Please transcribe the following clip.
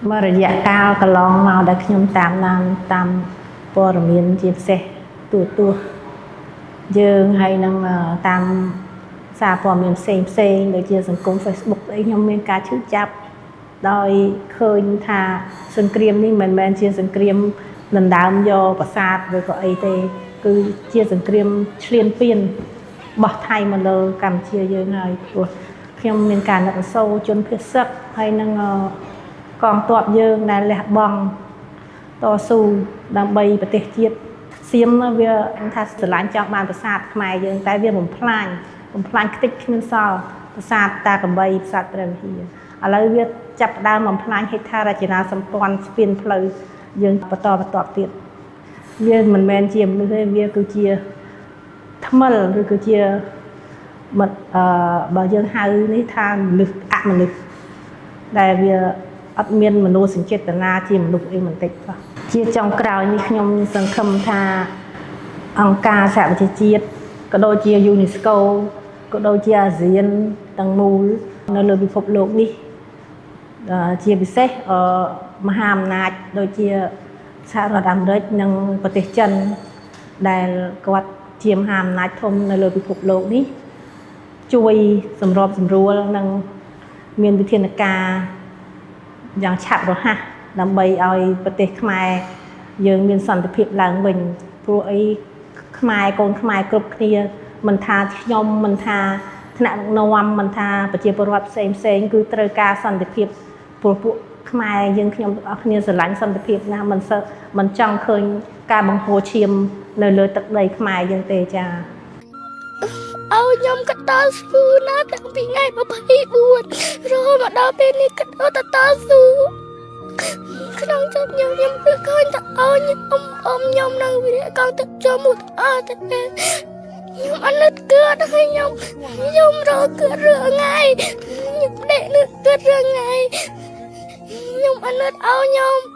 មករយៈកាលកន្លងមកដែលខ្ញុំតាមព័ត៌មានជាពិសេសទូយើងហើយនឹងតាមសារព័ត៌មានផ្សេងដូចជាសង្គម Facebook អីខ្ញុំមានការឈឺចាប់ដោយឃើញថាសង្គ្រាមនេះមិនមែនជាសង្គ្រាមដណ្ដើមយកប្រាសាទឬក៏អីទេគឺជាសង្គ្រាមឈ្លានពានបោះថៃមកលើកម្ពុជាយើងហើយព្រោះខ្ញុំមានការនឹកសូរជនភៀសសឹកហើយនឹងកងទ័ពយើងដែលលះបង់តស៊ូដើម្បីប្រទេសជាតិសៀមវាថាស្រឡាញ់ចង់បានប្រាសាទខ្មែរយើងតែវាបំផ្លាញខ្ទេចគ្មានសល់ប្រាសាទតាកំបីប្រាសាទព្រះវិហារឥឡូវវាចាប់ផ្ដើមបំផ្លាញហេដ្ឋារចនាសម្ព័ន្ធស្ពានផ្លូវយើងបន្តទៀតវាមិនមែនជាមនុស្សទេវាគឺជាថ្មិលឬគឺជាបើយើងហៅនេះថាមនុស្សអមនុស្សដែលវាអត់មានមនោសញ្ចេតនាជាមនុស្សអីបន្តិចទេជាចុងក្រោយនេះខ្ញុំសង្ឃឹមថាអង្គការសហប្រជាជាតិក៏ដូចជា UNESCO ក៏ដូចជាអាស៊ានទាំងមូលនៅលើពិភពលោកនេះជាពិសេសមហាអំណាចដូចជាសហរដ្ឋអាមេរិកនិងប្រទេសចិនដែលគាត់ជាមហាអំណាចធំនៅលើពិភពលោកនេះជួយសម្របសម្រួលនិងមានវិធានការយ៉ាងឆាប់រហ័សដើម្បីឲ្យប្រទេសខ្មែរយើងមានសន្តិភាពឡើងវិញព្រោះអីកូនខ្មែរគ្រប់គ្នាមិនថាខ្ញុំមិនថាថ្នាក់ដឹកនាំមិនថាប្រជាពលរដ្ឋផ្សេងគឺត្រូវការសន្តិភាពព្រោះពួកខ្មែរយើងខ្ញុំទាំងអស់គ្នាស្រឡាញ់សន្តិភាពណាមិនចង់ឃើញការបង្ហូរឈាមនៅលើទឹកដីខ្មែរយើងទេចាខ្ញុំក៏តស៊ូណាស់តាំងពីថ្ងៃ24រហូតមកដល់ពេលនេះក៏តស៊ូក្នុងចិត្តខ្ញុំព្រឹកឃើញតែអមខ្ញុំនៅវិរៈកងទឹកចូលមកអត់ទេខ្ញុំអនុកើតហើយខ្ញុំរកកើតរឿងថ្ងៃខ្ញុំដេកនឹកកើតរឿងថ្ងៃខ្ញុំអនុឲ្យខ្ញុំ